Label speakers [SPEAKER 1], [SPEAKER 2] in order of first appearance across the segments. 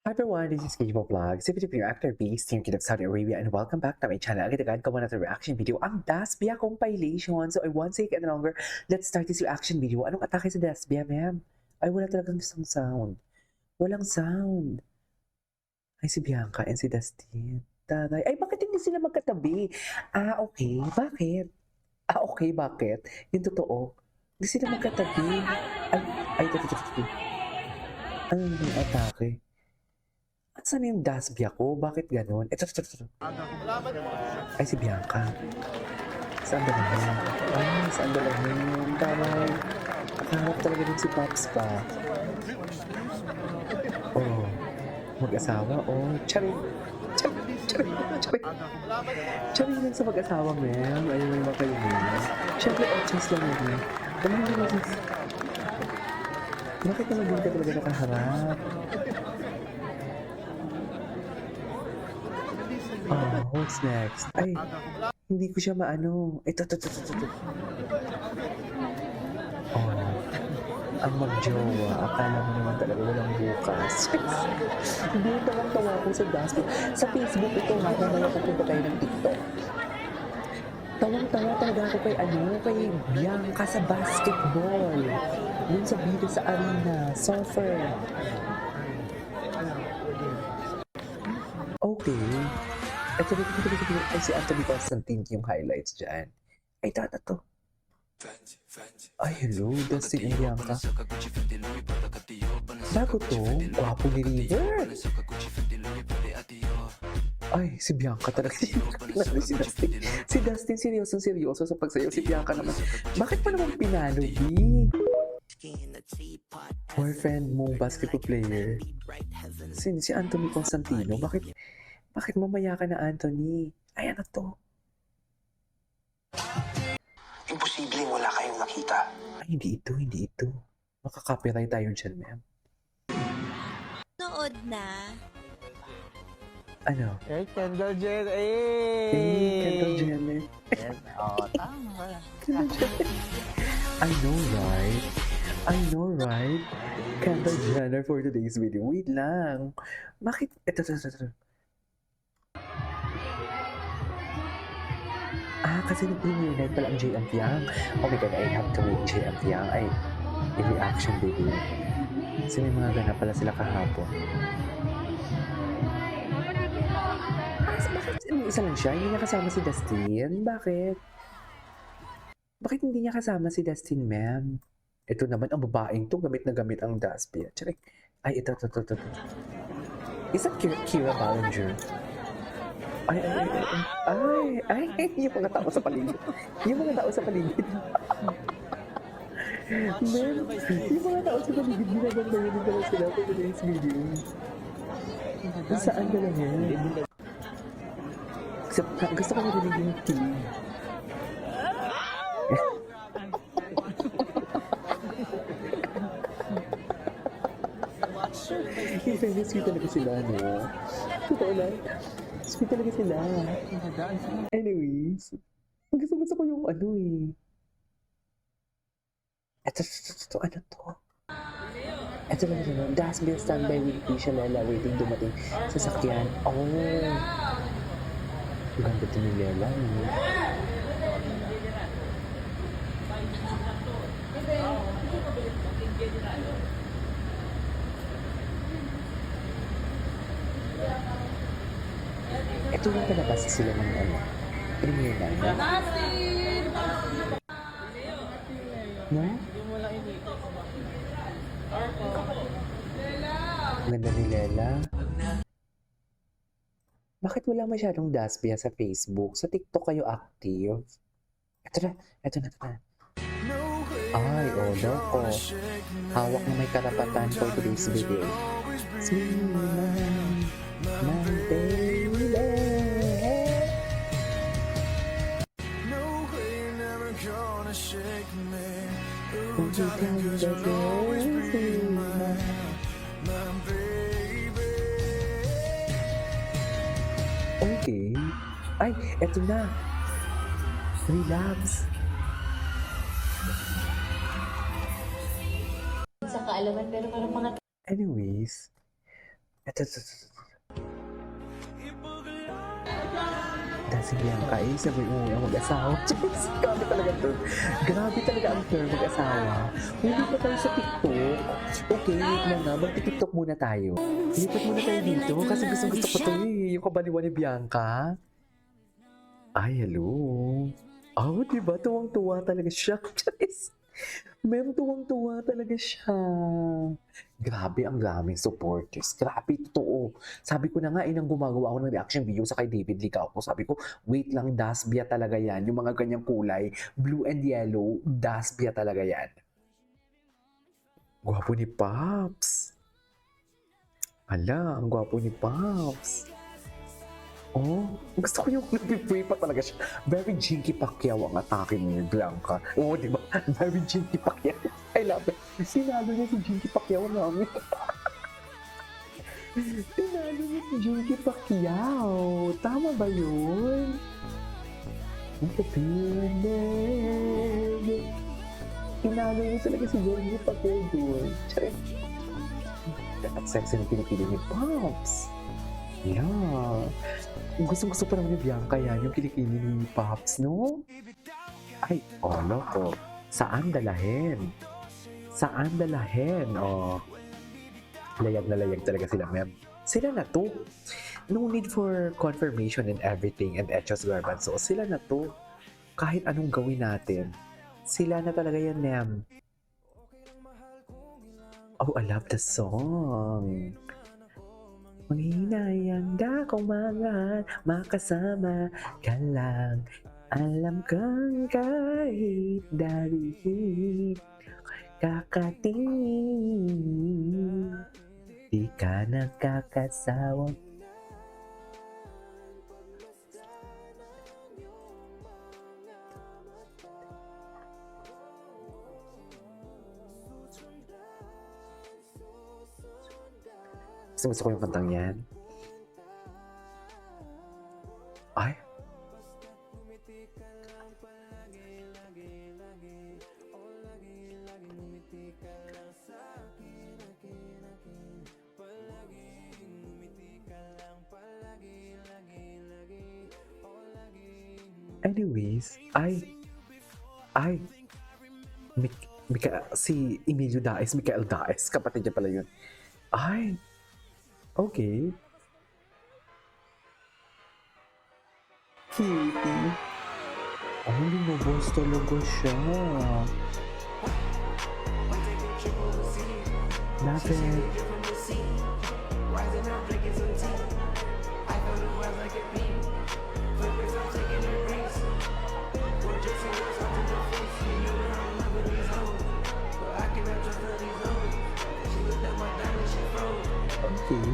[SPEAKER 1] Hi everyone, this is Kijibo Vlogs. If you're actor based here in Saudi Arabia and welcome back to my channel. Agad-agad ko muna sa reaction video ang Dasbia compilation. So I won't take any longer. Let's start this reaction video. Anong atake sa Dasbia, ma'am? Ay, wala talagang isang sound. Walang sound. Ay, si Bianca and si Dustin. Taray. Ay, bakit hindi sila magkatabi? Ah, okay. Bakit? Ah, okay. Bakit? Yung totoo. Hindi sila magkatabi. Ay, ito. Ano yung atake? Saan yung Dasbia ko? Bakit ganun? Ito. Ay, si Bianca. Saan ba naman? Ay, saan ba naman? Taray. Nakaharap talaga din si Pops pa. Oh, mag-asawa? Oh, charing. Charing lang sa mag-asawa, ma'am. Ayun naman kayo, ma'am. Siyempre, ochos lang yun. Bakit naman din ka talaga nakaharap? Oh, what's next? Ay, hindi ko siya maano. Ito. Oh, ang magjowa. Akala mo naman talaga walang bukas. Hindi tawang-tawa ko sa Dasbia. Sa Facebook ito, mamaya pupunta tayo ng TikTok. Tawang-tawa talaga ako kay Bianca sa basketball. Dun sa video sa arena, surfer. Okay. Ito, ay si Anthony Constantine yung highlights dyan. Ay, to. Ay, hello, Dustin and Bianca. Bago to, gwapo ni River. Ay, si Bianca talaga. si Dustin. Si Dustin, seryoso sa pagsayaw. Si Bianca naman. Bakit pa naman pinalo, B? Boyfriend mo, basketball player. Si Anthony Constantino, bakit mamaya ka na, Anthony? Ay, ano to?
[SPEAKER 2] Imposibleng wala kayong nakita.
[SPEAKER 1] Ay, hindi ito. Makaka-copyright tayo dyan, ma'am.
[SPEAKER 3] Nood na.
[SPEAKER 1] Ano?
[SPEAKER 4] Kendall Jenner.
[SPEAKER 1] Kendall Jenner.
[SPEAKER 4] Yes. Oo, tama.
[SPEAKER 1] Kendall Jenner. I know, right? Kendall Jenner for today's video. Wait lang. Bakit? Ito. Kasi nag-premiere night pala ang JM Piang. Oh my God, I have to wait JM Piang. Ay, i-reaction video. Kasi may mga ganap pala sila kahapon. Bakit isa lang siya? Hindi niya kasama si Dustin? Bakit? Bakit hindi niya kasama si Dustin, ma'am? Ito naman, ang babaeng to, gamit na gamit ang Dasbia. Charik. Ay, ito. Is that Kira Ballinger? Ay, yung mga tao sa paligid. Ma'am, yung mga tao sa paligid, ginaganda yun pala sila for today's video. Saan ka lang yan? Gusto ko narinig yung kilig. In fairness, sweet talaga sila, no? Totoo lang. Sweet talaga sila. Anyways, gusto ko yung ano eh. Ito, ano to? Ito lang, Dasbia standby with Tisha Lela waiting dumating sa sakyan. Oh! Ganda to ni Lela, no? Ito yung palabas sila ng ano, premiere na, no? No? Ganda ni Lela. Bakit wala masyadong Dasbia sa Facebook? Sa TikTok kayo active? Ito na. Ay, loko. Hawak na may karapatan for today's video. Sweet my baby. Would you tell me that you're my baby? Okay. Ay, eto na. Relax.
[SPEAKER 3] Sa kaalaman, pero parang mga
[SPEAKER 1] Anyways, Ito. Dahil Bianca, sabi mo yung mag-asawa. Jeez, grabe talaga to. Grabe talaga ang term mag-asawa. Hindi pa tayo sa TikTok. Okay, wait lang na. Mag-TikTok muna tayo. Lipat muna tayo dito kasi gusto ko to eh. Yung kabaliwan ni Bianca. Ay, hello. Oh, diba? Tuwang-tuwa talaga siya. Jeez. Ma'am, tuwang-tuwa talaga siya. Grabe ang daming supporters. Grabe, totoo. Sabi ko na nga, nang gumagawa ako ng reaction video sa kay David Licao ko, sabi ko, wait lang, Dasbia talaga yan. Yung mga ganyang kulay, blue and yellow, Dasbia talaga yan. Gwapo ni Pops. Ala, ang gwapo ni Pops. Oh, gusto ko yung nag-pray pa talaga siya. Very Jinky Pacquiao ang atake ni Blanca. Oo, di ba? Very Jinky Pacquiao. I love it. Sinalo niya si Jinky Pacquiao namin. Sinalo niya si Jinky Pacquiao. Tama ba yun? Sinalo niya talaga si Jinky Pacquiao doon. Charing. At sexy ng pinipili ni Pops. Yeah. Gusto pa naman ni Bianca yan, yung kilikili ni Pops, no? Ay, loko. Saan dalahin? Saan dalahin? Layag na layag talaga sila, ma'am. Sila na to. No need for confirmation and everything and Echos Garbanzo. Sila na to. Kahit anong gawin natin. Sila na talaga yan, ma'am. Oh, I love the song. Manghinayang da kong mahal, makasama ka lang. Alam kang kahit dahil kakatingin, di ka nakakasawa. Gusto ko yung kantang yan. Ay. Anyways, si Emilio Daes, Mikael Daes, kapatid niya pala yun. Ay, okay. Cutie. Ay, lumabas talaga siya. Bakit? Okay.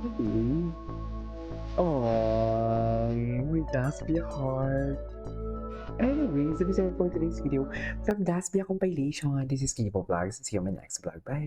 [SPEAKER 1] Okay. Oh, my Dasbia heart. Anyways, this is it for today's video from Dasbia Compilation. This is Kipo Vlogs. See you on my next vlog. Bye.